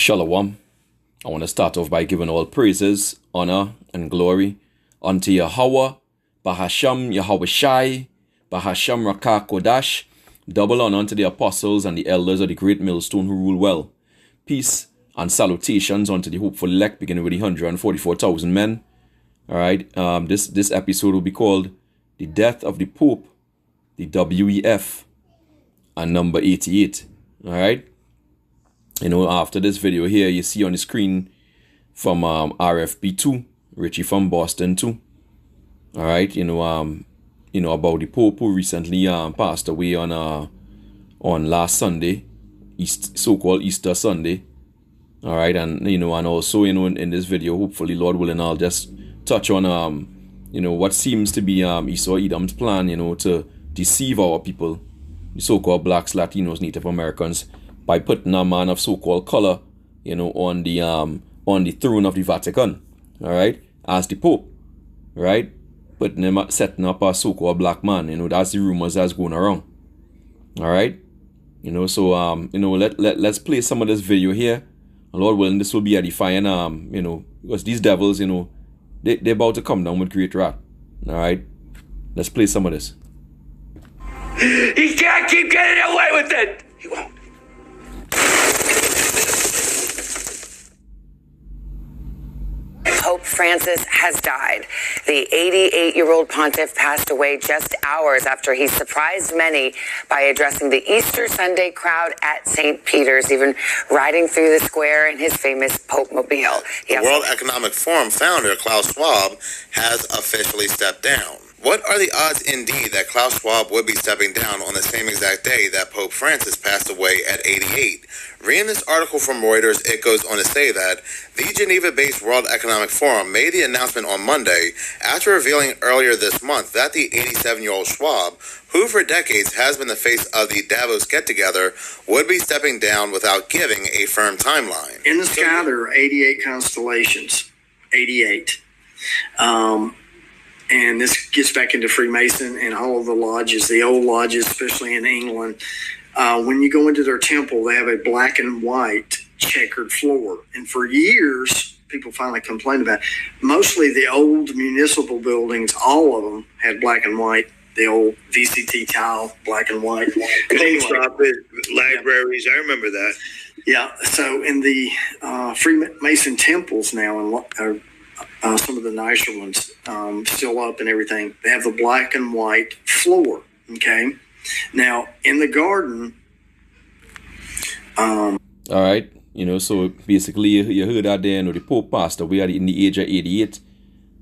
Shalom. I want to start off by giving all praises, honor, and glory unto Yahweh, Bahasham Yahweh Shai, Bahasham Rakah Kodash. Double honor unto the apostles and the elders of the great millstone who rule well. Peace and salutations unto the hopeful elect, beginning with the 144,000 men. All right. This episode will be called "The Death of the Pope," the WEF, and number 88. All right. After this video here, you see on the screen from RFB2, Richie from Boston too. All right, about the Pope who recently passed away on last Sunday, so-called Easter Sunday. All right, and also in this video, hopefully, Lord willing, I'll just touch on what seems to be Esau Edom's plan, to deceive our people, the so-called blacks, Latinos, Native Americans, by putting a man of so-called color, on the throne of the Vatican, all right, as the Pope, right, putting him setting up a so-called black man, that's the rumors that's going around, all right, so let's play some of this video here, and Lord willing, this will be edifying, because these devils, they're about to come down with great wrath, all right, let's play some of this. He can't keep getting away with it. He won't. Pope Francis has died. The 88-year-old pontiff passed away just hours after he surprised many by addressing the Easter Sunday crowd at St. Peter's, even riding through the square in his famous Pope Mobile. The World Economic Forum founder, Klaus Schwab, has officially stepped down. What are the odds indeed that Klaus Schwab would be stepping down on the same exact day that Pope Francis passed away at 88? Reading this article from Reuters, it goes on to say that the Geneva-based World Economic Forum made the announcement on Monday after revealing earlier this month that the 87-year-old Schwab, who for decades has been the face of the Davos get-together, would be stepping down without giving a firm timeline. In the sky, there are 88 constellations. 88. And this gets back into Freemason and all of the lodges, the old lodges, especially in England. When you go into their temple, they have a black and white checkered floor. And for years, people finally complained about it. Mostly the old municipal buildings, all of them had black and white, the old VCT tile, black and white. Post office, libraries, I remember that. Yeah, so in the Freemason temples now, and some of the nicer ones still up and everything, they have the black and white floor, okay? Now, in the garden... all right, so basically you heard that there, the Pope passed away in the age of 88.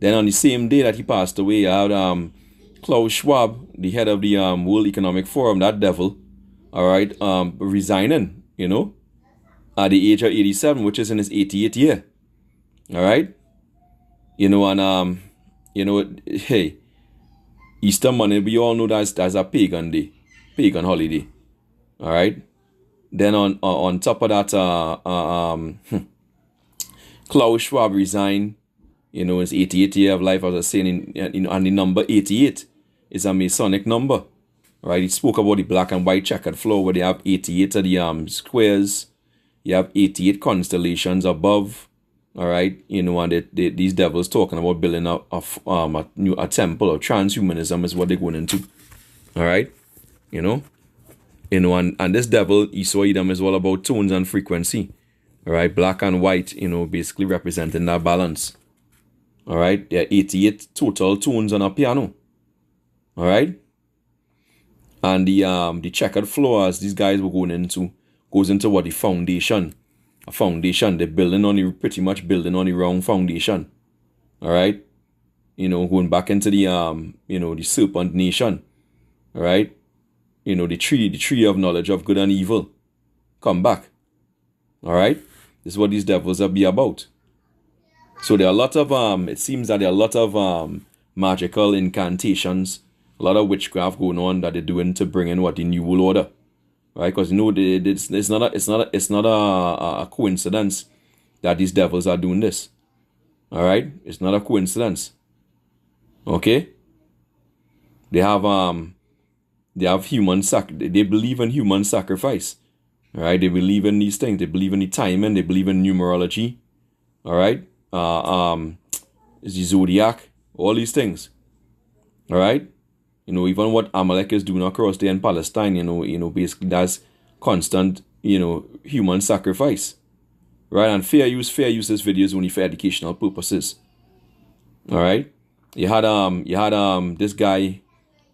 Then on the same day that he passed away, you had Klaus Schwab, the head of the World Economic Forum, that devil, all right, resigning, at the age of 87, which is in his 88th year, all right? Hey, Easter Monday, we all know that's a pagan day, pagan holiday. All right. Then on top of that, Klaus Schwab resigned, his 88th year of life, as I was saying, and the number 88 is a Masonic number. All right. He spoke about the black and white checkered floor where they have 88 of the squares. You have 88 constellations above. All right, and these devils talking about building a temple or transhumanism is what they're going into. All right, and this devil Esau Edom is all about tones and frequency. All right, black and white, basically representing that balance. All right, there are 88 total tones on a piano. All right, and the checkered floors these guys were going into goes into what the foundation. A foundation, they're pretty much building on the wrong foundation. All right, going back into the the serpent nation. All right, the tree of knowledge of good and evil. Come back. All right, this is what these devils are be about. So there are a lot of it seems that there are a lot of magical incantations, a lot of witchcraft going on that they're doing to bring in what the New World Order. Right, because it's not a coincidence that these devils are doing this. All right, it's not a coincidence. Okay, they have human they believe in human sacrifice. All right, they believe in these things. They believe in the timing. They believe in numerology. All right, the zodiac, all these things. All right, even what Amalek is doing across there in Palestine, basically that's constant, human sacrifice. Right, and fair use this video is only for educational purposes. All right, you had this guy.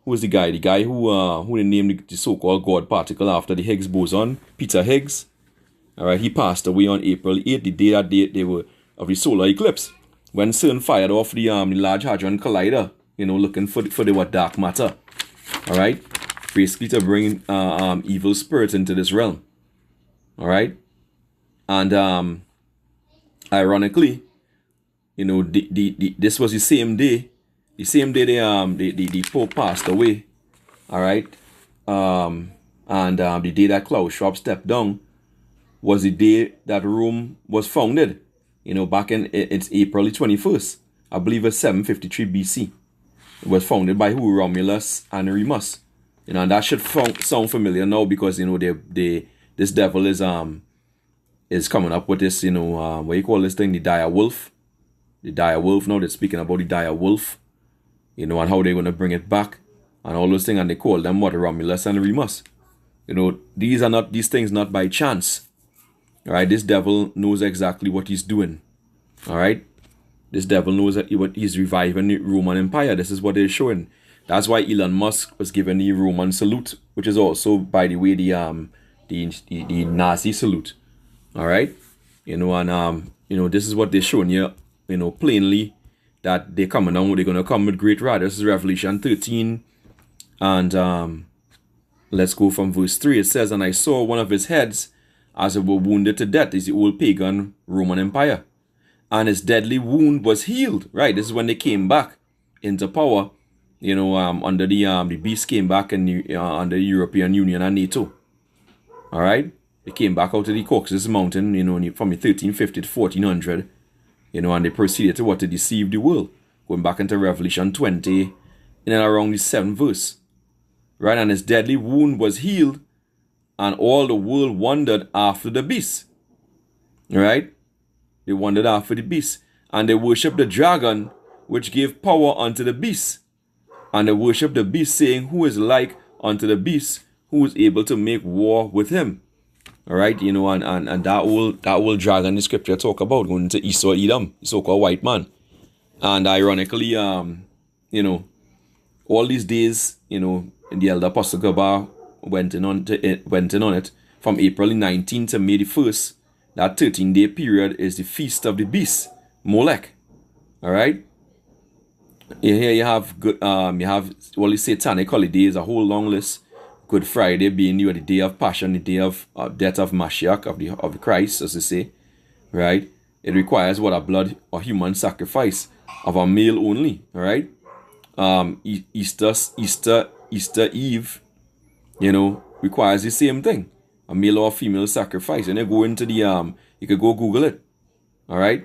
Who was the guy? The guy who they named the so-called God particle after the Higgs boson, Peter Higgs. All right, he passed away on April 8th, the day that they were of the solar eclipse, when CERN fired off the Large Hadron Collider, looking for the dark matter. All right, basically to bring evil spirits into this realm. All right, and ironically, this was the same day. The same day the Pope passed away, all right, and the day that Klaus Schwab stepped down was the day that Rome was founded. Back in it's April 21st, I believe it's 753 BC. It was founded by who? Romulus and Remus. And that should sound familiar now because this devil is coming up with this what you call this thing, the dire wolf. The dire wolf. Now they're speaking about the dire wolf. And how they're going to bring it back and all those things, and they call them what? Romulus and Remus. These things not by chance. All right, this devil knows exactly what he's doing. All right, this devil knows that he's reviving the Roman Empire. This is what they're showing. That's why Elon Musk was given the Roman salute, which is also, by the way, the Nazi salute. All right, this is what they're showing you, plainly. That they're coming down, they're going to come with great wrath. This is Revelation 13. And let's go from verse 3. It says, "And I saw one of his heads as it were wounded to death." Is the old pagan Roman Empire. And his deadly wound was healed. Right, this is when they came back into power. Under the beast came back under the European Union and NATO. All right, they came back out of the Caucasus Mountain, from 1350 to 1400. And they proceeded to deceive the world. Going back into Revelation 20, in and around the 7th verse. Right, and his deadly wound was healed, and all the world wondered after the beast. Right? They wondered after the beast. And they worshipped the dragon, which gave power unto the beast. And they worshipped the beast, saying, "Who is like unto the beast, who is able to make war with him?" All right, and that old dragon the scripture talk about going to Esau, Edom, the so-called white man. And ironically, all these days, the elder Apostle Gaba went in on it from April 19th to May the 1st. That 13-day period is the feast of the beast, Molech. All right. Here you have all these satanic holidays, a whole long list. Good Friday being the day of Passion, the day of death of Mashiach, of the Christ, as they say, right? It requires a blood or human sacrifice of a male only, all right? Easter Eve, requires the same thing, a male or female sacrifice. And you go into you could go Google it, all right?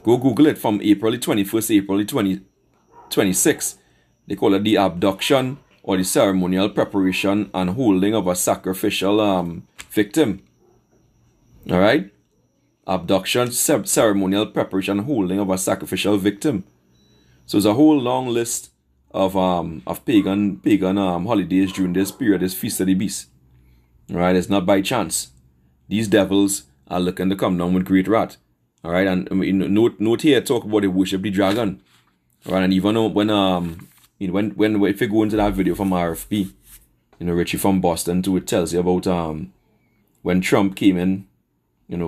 Go Google it from April 21st, April 26th. They call it the abduction, or the ceremonial preparation and holding of a sacrificial victim. All right? Abduction, ceremonial preparation, holding of a sacrificial victim. So there's a whole long list of pagan holidays during this period, this Feast of the Beast. All right? It's not by chance. These devils are looking to come down with great wrath. All right? And note here, talk about the worship the dragon. All right? And even when if you go into that video from RFP, Richie from Boston too, it tells you about when Trump came in,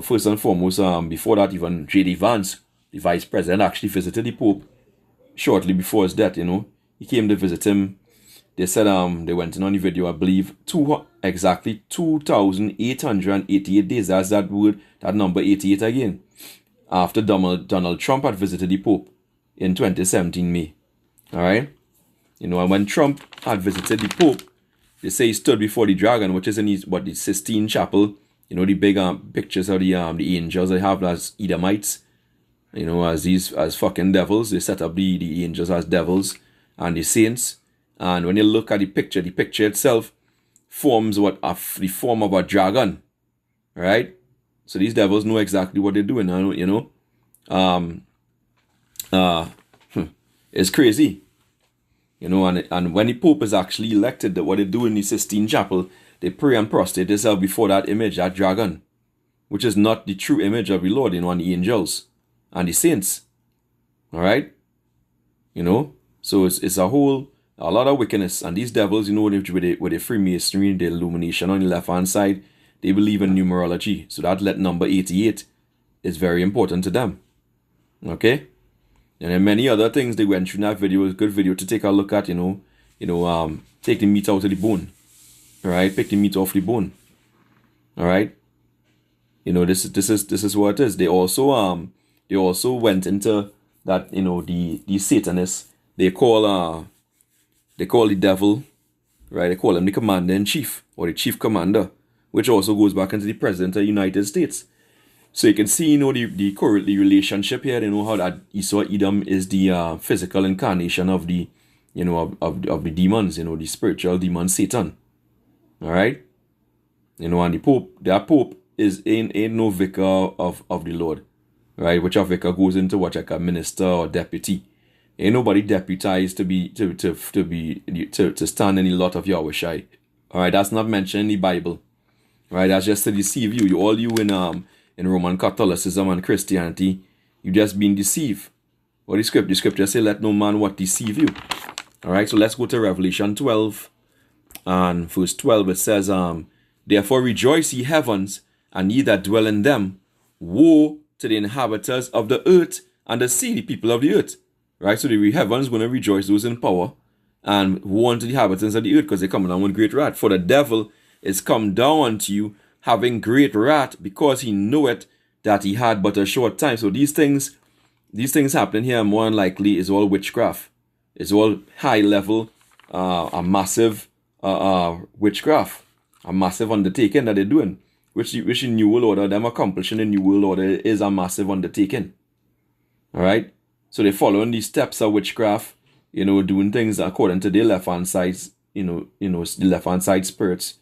first and foremost, before that even J.D. Vance, the vice president, actually visited the Pope shortly before his death, He came to visit him. They said they went in on the video, I believe, exactly 2,888 days. That's that word, that number 88 again. After Donald Trump had visited the Pope in 2017 May. All right? And when Trump had visited the Pope, they say he stood before the dragon, which is in the Sistine Chapel. The big pictures of the angels they have as Edomites. As fucking devils. They set up the angels as devils and the saints. And when you look at the picture itself, forms the form of a dragon, right? So these devils know exactly what they're doing. It's crazy, and when the Pope is actually elected, what they do in the Sistine Chapel, they pray and prostrate themselves before that image, that dragon, which is not the true image of the Lord, and the angels and the saints. All right, so it's a lot of wickedness, and these devils, with the Freemasonry, the Illumination on the left hand side, they believe in numerology. So that number 88 is very important to them. Okay. And then many other things they went through in that video. It's a good video to take a look at, take the meat out of the bone. All right, pick the meat off the bone. All right. This is what it is. They also went into that, the Satanists, they call the devil, right? They call him the commander-in-chief or the chief commander, which also goes back into the president of the United States. So you can see, the relationship here. How that Esau Edom is the physical incarnation of the, of the demons, the spiritual demon Satan. All right, and the Pope, that Pope ain't no vicar of the Lord, right? Which a vicar goes into what, like a minister or deputy. Ain't nobody deputized to stand in the lot of Yahweh Shai. All right, that's not mentioned in the Bible. All right, that's just to deceive you. In Roman Catholicism and Christianity, you just being deceived. What the scripture say, let no man what deceive you. All right, so let's go to Revelation 12 and verse 12. It says, therefore rejoice ye heavens, and ye that dwell in them. Woe to the inhabitants of the earth and the sea, the people of the earth. Right, so the heavens going to rejoice, those in power, and woe unto the inhabitants of the earth, because they come down with great wrath. For the devil is come down unto you, having great wrath, because he knoweth that he had but a short time. So these things happening here, more than likely, is all witchcraft. It's all high level, a massive witchcraft, a massive undertaking that they're doing, which the New World Order, them accomplishing the New World Order, is a massive undertaking. All right, so they're following these steps of witchcraft, doing things according to their left hand sides, the left hand side spirits,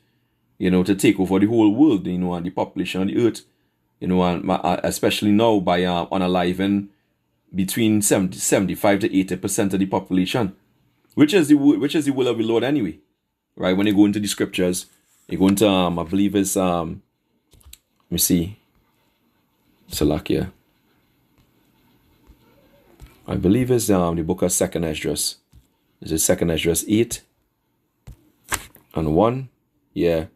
to take over the whole world, and the population of the earth, and especially now by unaliving between 75 to 80% of the population, which is the will of the Lord anyway, right? When you go into the scriptures, you go into I believe it's let me see, Salakia. I believe it's the book of 2nd Esdras. Is it 2nd Esdras 8 and 1? Yeah.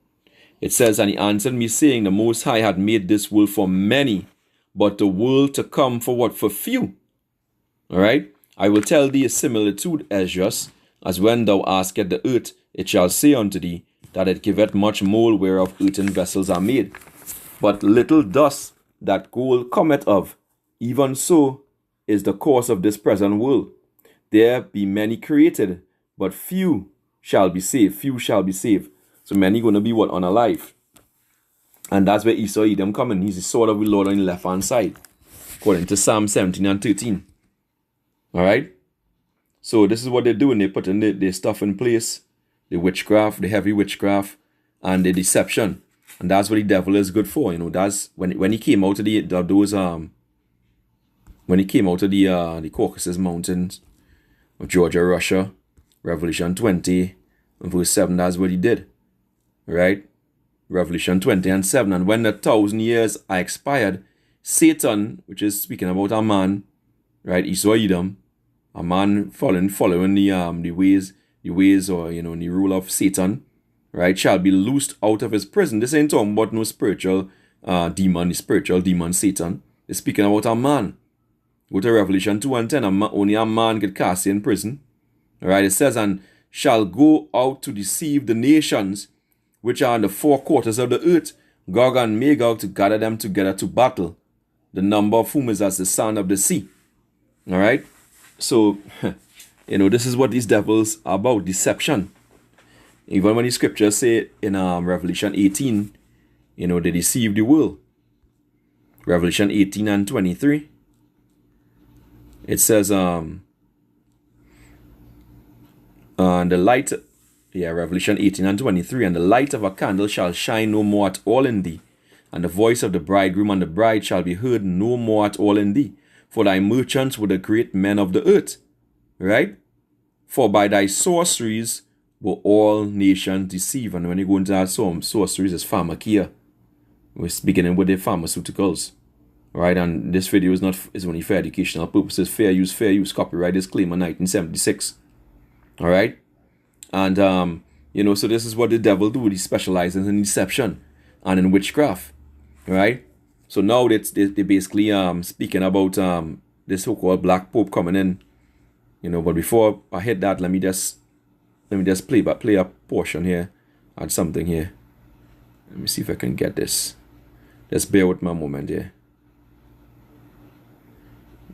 It says, and he answered me, saying, the Most High had made this world for many, but the world to come for what? For few. All right? I will tell thee a similitude, Esdras, as when thou askest the earth, it shall say unto thee, that it giveth much mold whereof earthen vessels are made. But little dust that gold cometh of, even so is the course of this present world. There be many created, but few shall be saved. Few shall be saved. So many going to be what? Unalive. And that's where Esau Edom coming. He's the sword of the Lord on the left hand side, according to Psalm 17 and 13. All right. So this is what they're doing. They're putting their stuff in place, the witchcraft, the heavy witchcraft, and the deception. And that's what the devil is good for. That's when he came out of the Caucasus Mountains of Georgia, Russia, Revelation 20 and verse 7. That's what he did. Right? Revelation 20 and 7. And when the 1,000 years are expired, Satan, which is speaking about a man, right, Esau Edom, a man following the ways or the rule of Satan, right, shall be loosed out of his prison. This ain't talking about no spiritual demon, the spiritual demon Satan. It's speaking about a man. Go to Revelation 2 and 10. Only a man get cast in prison. All right, it says, and shall go out to deceive the nations which are in the four quarters of the earth, Gog and Magog, to gather them together to battle, the number of whom is as the sand of the sea. All right, so this is what these devils are about, deception. Even when the scriptures say in Revelation 18, they deceive the world. Revelation 18 and 23, it says, and the light Yeah, Revelation 18 and 23. And the light of a candle shall shine no more at all in thee, and the voice of the bridegroom and the bride shall be heard no more at all in thee. For thy merchants were the great men of the earth. Right? For by thy sorceries were all nations deceived. And when you go into that sorceries, it's pharmakia. We're beginning with the pharmaceuticals. Right? And this video is only for educational purposes. Fair use. Copyright disclaimer 1976. Alright? And so this is what the devil do. He specializes in deception and in witchcraft. Right? So now they basically speaking about this so-called Black Pope coming in. But before I hit that, let me just play a portion here. Add something here. Let me see if I can get this. Just bear with me a moment here.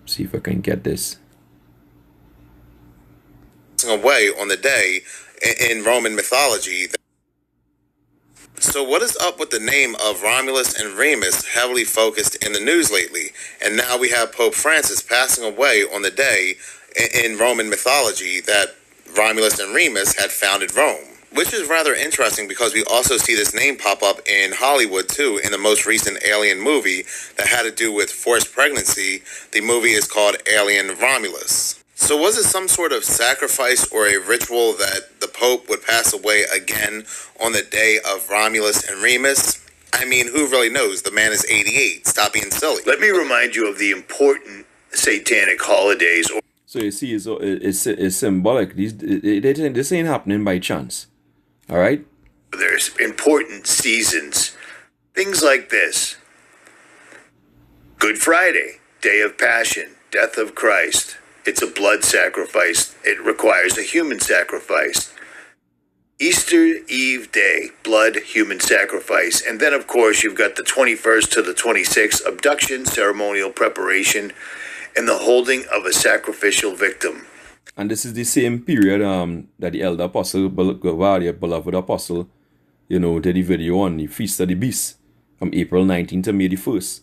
See if I can get this. Away on the day in Roman mythology. So what is up with the name of Romulus and Remus heavily focused in the news lately? And now we have Pope Francis passing away on the day in Roman mythology that Romulus and Remus had founded Rome. Which is rather interesting because we also see this name pop up in Hollywood too in the most recent Alien movie that had to do with forced pregnancy. The movie is called Alien Romulus. So was it some sort of sacrifice or a ritual that the Pope would pass away again on the day of Romulus and Remus? I mean, who really knows? The man is 88. Stop being silly. Let me remind you of the important satanic holidays. So you see, it's symbolic. This ain't happening by chance. All right? There's important seasons. Things like this. Good Friday, Day of Passion, Death of Christ. It's a blood sacrifice. It requires a human sacrifice. Easter Eve Day, blood, human sacrifice. And then, of course, you've got the 21st to the 26th, abduction, ceremonial preparation, and the holding of a sacrificial victim. And this is the same period that the elder apostle, the beloved apostle, did the video on the Feast of the Beast from April 19th to May the 1st.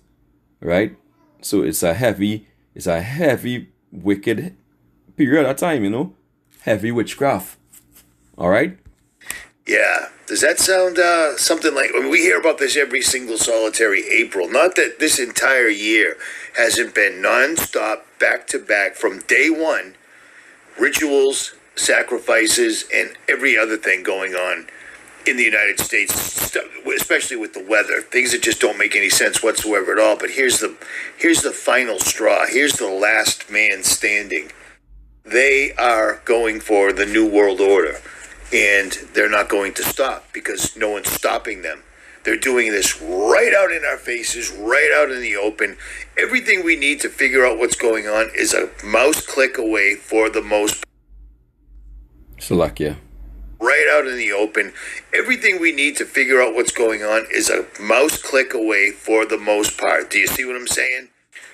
Right? So it's a heavy, wicked period of time, heavy witchcraft. All right? Yeah. Does that sound something like... we hear about this every single solitary April. Not that this entire year hasn't been non-stop, back-to-back, from day one, rituals, sacrifices, and every other thing going on in the United States, especially with the weather. Things that just don't make any sense whatsoever at all. But here's the final straw. Here's the last man standing. They are going for the New World Order. And they're not going to stop because no one's stopping them. They're doing this right out in our faces, right out in the open. Everything we need to figure out what's going on is a mouse click away for the most. Slovakia. Right out in the open. Everything we need to figure out what's going on is a mouse click away for the most part. Do you see what I'm saying?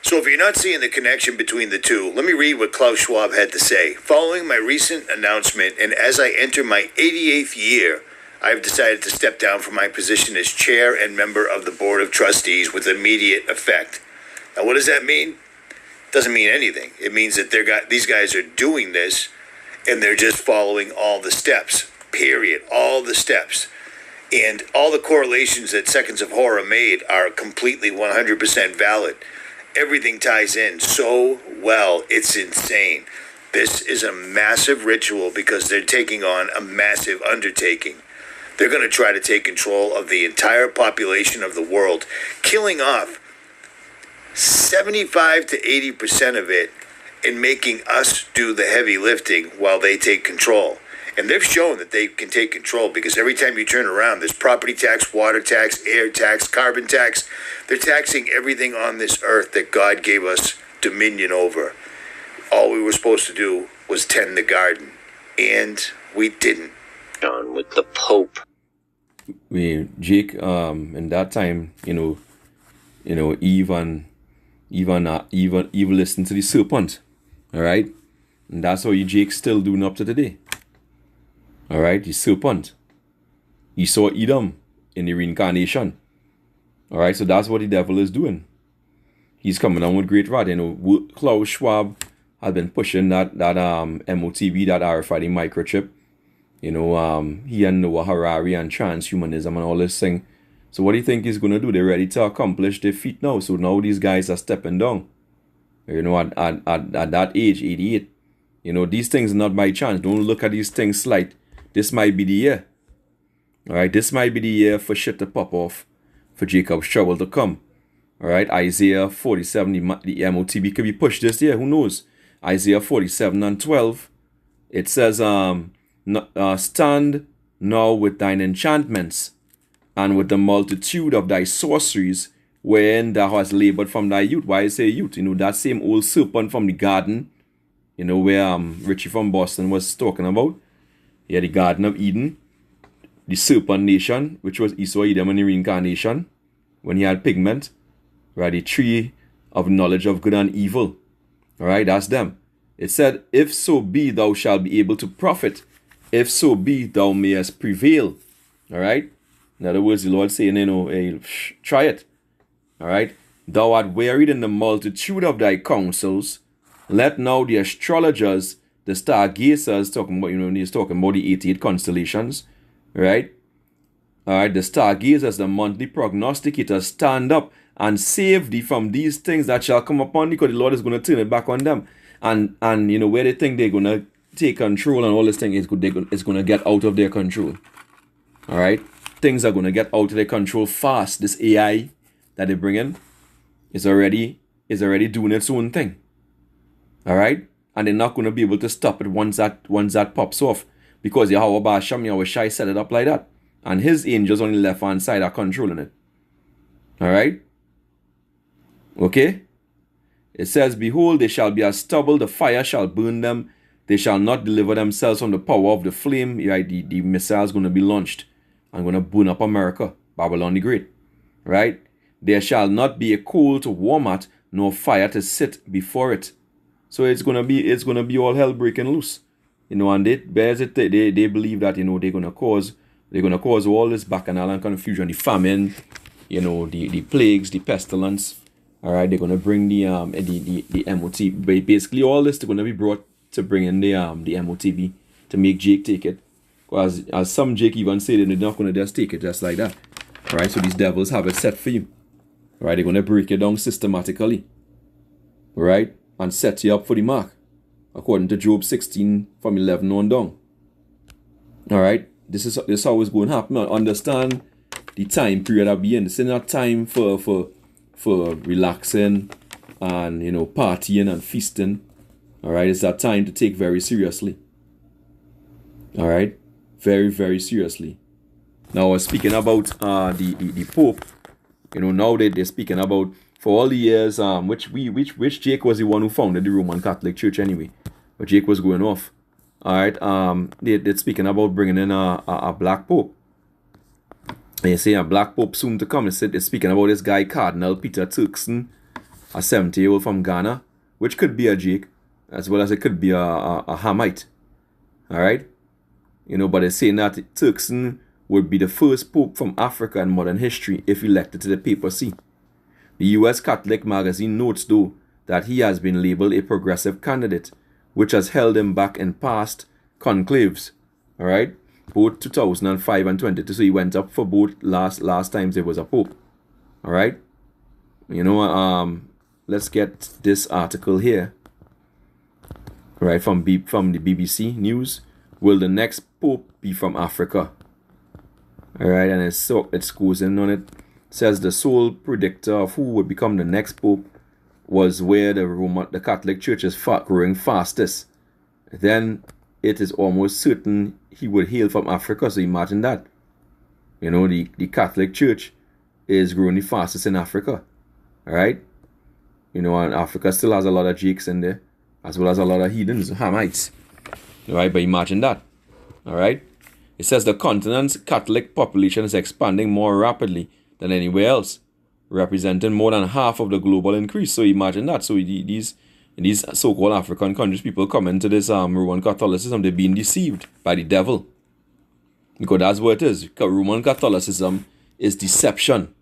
So if you're not seeing the connection between the two, let me read what Klaus Schwab had to say. Following my recent announcement, and as I enter my 88th year, I have decided to step down from my position as chair and member of the Board of Trustees with immediate effect. Now, what does that mean? It doesn't mean anything. It means that these guys are doing this, and they're just following all the steps, period. All the steps. And all the correlations that Seconds of Horror made are completely 100% valid. Everything ties in so well, it's insane. This is a massive ritual because they're taking on a massive undertaking. They're going to try to take control of the entire population of the world, killing off 75 to 80% of it and making us do the heavy lifting while they take control. And they've shown that they can take control because every time you turn around, there's property tax, water tax, air tax, carbon tax. They're taxing everything on this earth that God gave us dominion over. All we were supposed to do was tend the garden, and we didn't. On with the Pope. Jake, in that time, Eve listened to the serpent. All right? And that's how Jake still doing up to today. All right, the serpent. He saw Edom in the reincarnation. All right, so that's what the devil is doing. He's coming on with great wrath. Klaus Schwab has been pushing that MOTB, that RFID microchip, He and Noah Harari and transhumanism and all this thing. So what do you think he's going to do? They're ready to accomplish their feat now. So now these guys are stepping down. At that age, 88. These things are not by chance. Don't look at these things slight. This might be the year. All right, this might be the year for shit to pop off, for Jacob's trouble to come. All right, Isaiah 47, the MOTB could be pushed this year. Who knows? Isaiah 47 and 12. It says, stand now with thine enchantments, and with the multitude of thy sorceries, wherein thou hast labored from thy youth. Why I say youth? That same old serpent from the garden, where Richie from Boston was talking about. Yeah, the Garden of Eden, the serpent nation, which was Esau, Edom, and the reincarnation, when he had pigment, right? The tree of knowledge of good and evil. All right, that's them. It said, if so be thou shalt be able to profit, if so be thou mayest prevail. All right. In other words, the Lord saying, hey, try it. All right. Thou art wearied in the multitude of thy counsels. Let now the astrologers, the stargazers, talking about, he's talking about the 88 constellations. Right. All right. The stargazers, the monthly prognosticators, stand up and save thee from these things that shall come upon thee, because the Lord is going to turn it back on them. And where they think they're going to take control and all this thing is it's going to get out of their control. All right. Things are going to get out of their control fast. This AI that they bring in is already doing its own thing. All right. And they're not going to be able to stop it once that pops off, because Yahweh Basham Yahweh Shai set it up like that. And his angels on the left hand side are controlling it. All right. Okay. It says, behold, they shall be as stubble, the fire shall burn them. They shall not deliver themselves from the power of the flame. Right? The missile is going to be launched and going to burn up America, Babylon the Great. Right? There shall not be a coal to warm at, nor fire to sit before it. So it's gonna be all hell breaking loose. And they believe that they're gonna cause all this bacchanal and confusion, the famine, the plagues, the pestilence. All right, they're gonna bring the MOT. Basically, all this they're gonna be brought to bring in the MOTB to make Jake take it. Because as some Jake even say, they're not gonna just take it just like that. All right, so these devils have it set for you. All right, they're gonna break it down systematically. All right, and set you up for the mark, according to Job 16 from 11 on down. All right, this is how it's going to happen. Understand the time period that we in. This is not time for relaxing and partying and feasting. All right, it's that time to take very seriously. All right, very, very seriously. Now, speaking about the Pope, now they're speaking about, for all the years, which Jake was the one who founded the Roman Catholic Church anyway, but Jake was going off. All right, they're speaking about bringing in a black Pope. They say a black Pope soon to come. They're speaking about this guy Cardinal Peter Turkson, a 70-year-old from Ghana, which could be a Jake, as well as it could be a Hamite. All right, but they're saying that Turkson would be the first Pope from Africa in modern history if elected to the papacy. The U.S. Catholic magazine notes, though, that he has been labeled a progressive candidate, which has held him back in past conclaves. All right, both 2005 and 22. So he went up for both last times there was a Pope. All right, let's get this article here. Right, from the BBC News. Will the next Pope be from Africa? All right, and it goes in on it. Says the sole predictor of who would become the next Pope was where the Catholic Church is growing fastest. Then it is almost certain he would hail from Africa. So imagine that. The Catholic Church is growing the fastest in Africa. All right. And Africa still has a lot of Jakes in there, as well as a lot of heathens, Hamites. All right, but imagine that. All right. It says the continent's Catholic population is expanding more rapidly than anywhere else, representing more than half of the global increase. So imagine that. So these so-called African countries, people come into this Roman Catholicism, they're being deceived by the devil. Because that's what it is. Roman Catholicism is deception.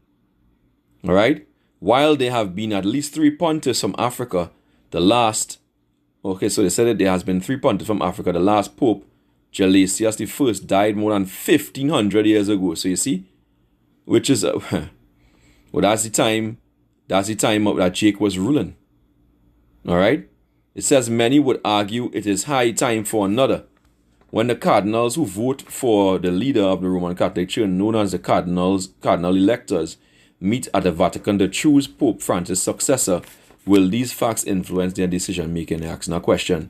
All right? While there have been at least 3 pontiffs from Africa, so they said that there has been 3 pontiffs from Africa. The last Pope, Gelasius the first died more than 1500 years ago. So you see, which is well, that's the time that Jake was ruling. All right. It says many would argue it is high time for another. When the cardinals who vote for the leader of the Roman Catholic Church, known as the cardinal electors, meet at the Vatican to choose Pope Francis' successor, will these facts influence their decision making? They ask no question.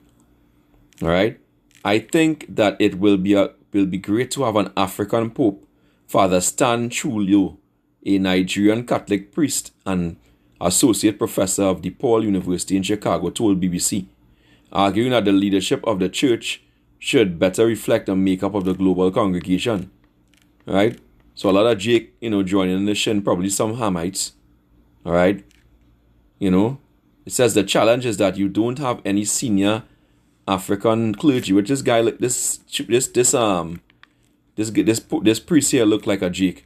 All right. I think that it will be great to have an African Pope. Father Stan Chulio, a Nigerian Catholic priest and associate professor of DePaul University in Chicago, told BBC, arguing that the leadership of the church should better reflect the makeup of the global congregation. Right? So a lot of Jake, joining in the shin, probably some Hamites. All right? It says the challenge is that you don't have any senior African clergy, which this guy, this priest here looked like a Jake.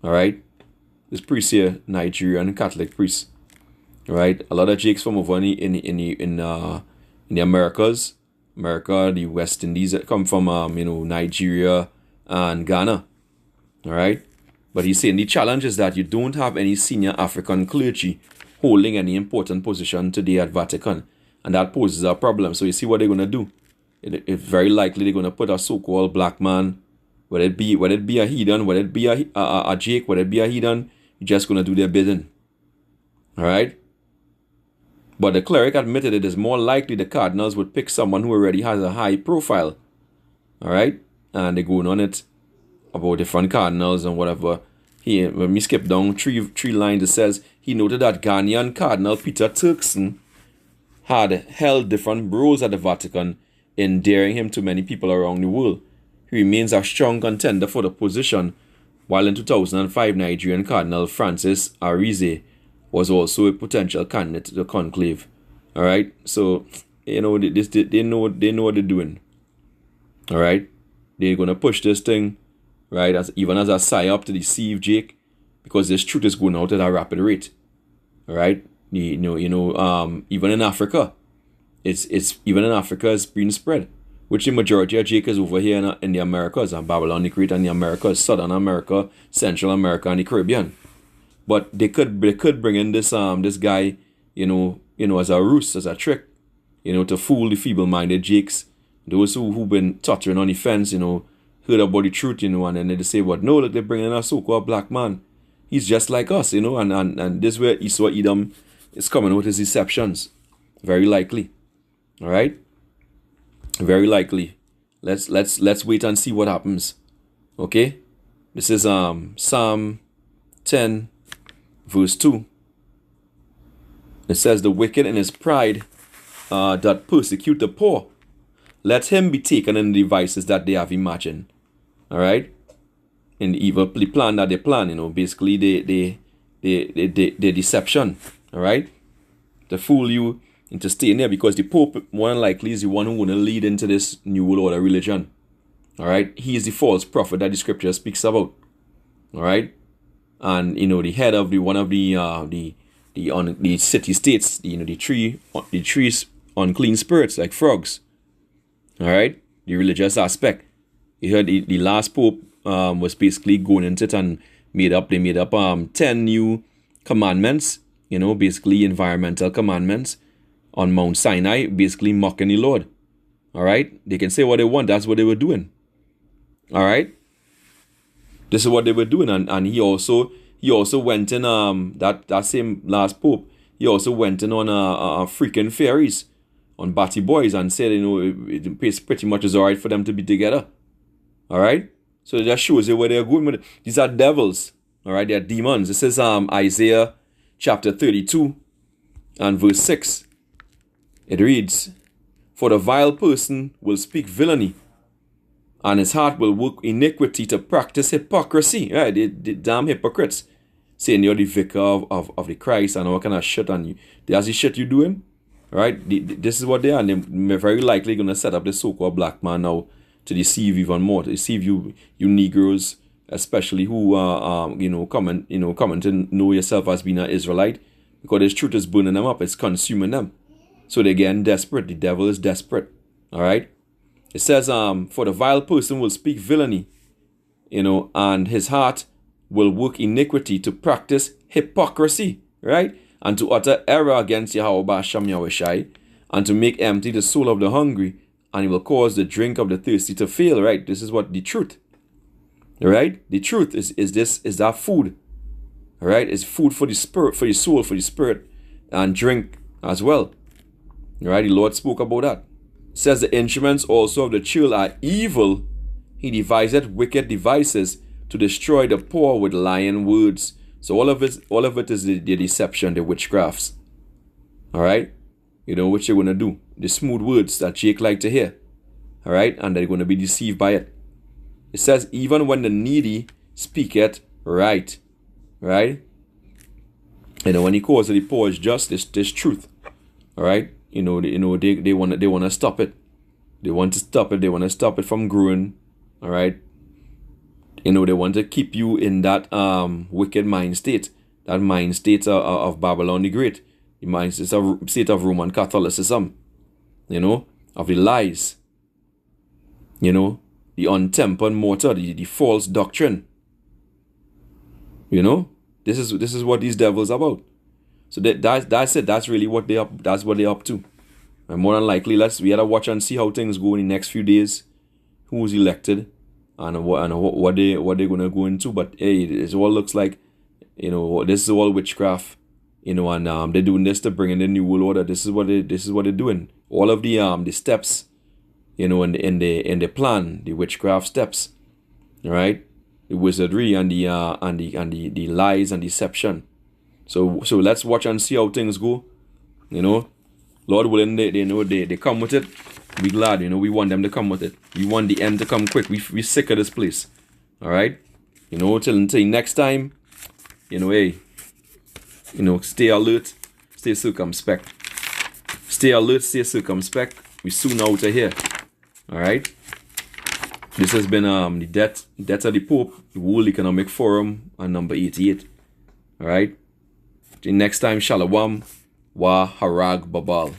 All right? This priest here, Nigerian Catholic priest. All right? A lot of Jakes from over in the Americas. America, the West Indies that come from Nigeria and Ghana. All right, but he's saying the challenge is that you don't have any senior African clergy holding any important position today at Vatican, and that poses a problem. So you see what they're going to do. It's very likely they're going to put a so-called black man, whether it be a heathen, whether it be a Jake, whether it be a heathen, you're just going to do their bidding. All right. But the cleric admitted it is more likely the cardinals would pick someone who already has a high profile. All right? And they're going on it about different cardinals and whatever. When we skip down three lines, it says, he noted that Ghanaian Cardinal Peter Turkson had held different roles at the Vatican, endearing him to many people around the world. He remains a strong contender for the position, while in 2005, Nigerian Cardinal Francis Arize was also a potential candidate to the conclave. All right, so they know what they're doing. All right, they're gonna push this thing, right? Even as a psyop to deceive Jake, because this truth is going out at a rapid rate. All right, even in Africa, it's being spread. Which the majority of Jake is over here in the Americas, and Babylon the Great and the Americas, Southern America, Central America, and the Caribbean. But they could bring in this guy, as a ruse, as a trick, to fool the feeble-minded Jakes, those who've been tottering on the fence, heard about the truth, and then they say, "But no, look, they're bringing in a so-called black man. He's just like us, and this is where Esau Edom is coming with his deceptions, very likely. All right, very likely. Let's wait and see what happens. Okay, this is Psalm 10. Verse 2, it says, the wicked in his pride that persecute the poor, let him be taken in the devices that they have imagined. All right? In the evil plan that they plan, basically the deception. All right? To fool you into staying there, because the Pope, more than likely, is the one who want to lead into this new world order religion. All right? He is the false prophet that the scripture speaks about. All right? And the head of the city states, the three unclean spirits like frogs. All right, the religious aspect. You heard the last pope was basically going into it and made up 10 new commandments. Basically environmental commandments on Mount Sinai, basically mocking the Lord. All right, they can say what they want. That's what they were doing. All right. This is what they were doing, and he also went in that same last pope. He also went in on a freaking fairies on batty boys and said it pretty much is alright for them to be together. All right, so that shows you where they're going with it. These are devils. All right, they're demons. This is Isaiah chapter 32 and verse 6. It reads, "For the vile person will speak villainy, and his heart will work iniquity to practice hypocrisy." Right, the damn hypocrites. Saying you're the vicar of the Christ and all kind of shit on you. That's the shit you doing? Right? This is what they are. And they're very likely going to set up this so-called black man now to deceive even more. To deceive you Negroes, especially who coming to know yourself as being an Israelite. Because this truth is burning them up. It's consuming them. So they're getting desperate. The devil is desperate. All right? It says, for the vile person will speak villainy, and his heart will work iniquity to practice hypocrisy, right? And to utter error against Yahweh Ba'asham Yahushai, and to make empty the soul of the hungry, and he will cause the drink of the thirsty to fail, right? This is what the truth, right? The truth is that food, right? It's food for the spirit, for the soul, for the spirit, and drink as well, right? The Lord spoke about that. It says the instruments also of the churl are evil. He deviseth wicked devices to destroy the poor with lying words. So all of it is the deception, the witchcrafts. All right, which they're gonna do, the smooth words that Jake like to hear. All right, and they're gonna be deceived by it. It says even when the needy speaketh right, right. When he calls the poor is justice, this truth. All right, they want to stop it. They want to stop it. They want to stop it from growing. All right. They want to keep you in that wicked mind state, that mind state of Babylon the Great, the mind state of Roman Catholicism, of the lies, the untempered mortar, the false doctrine. This is what these devils are about. So that's it. That's really what they're up to. And more than likely, we gotta watch and see how things go in the next few days. Who's elected? And what they're gonna go into, but hey, it all looks like, this is all witchcraft, and they're doing this to bring in the new world order. This is what they're doing. All of the steps, in the plan, the witchcraft steps, right? The wizardry and the lies and deception. So let's watch and see how things go. Lord willing, they come with it. Be glad, we want them to come with it. We want the end to come quick. We sick of this place. All right, until next time, hey, stay alert, stay circumspect. Stay alert, stay circumspect. We soon out of here. All right. This has been the death of the Pope, the World Economic Forum, on number 88. All right. Till next time, Shalom, Wa Harag Babal.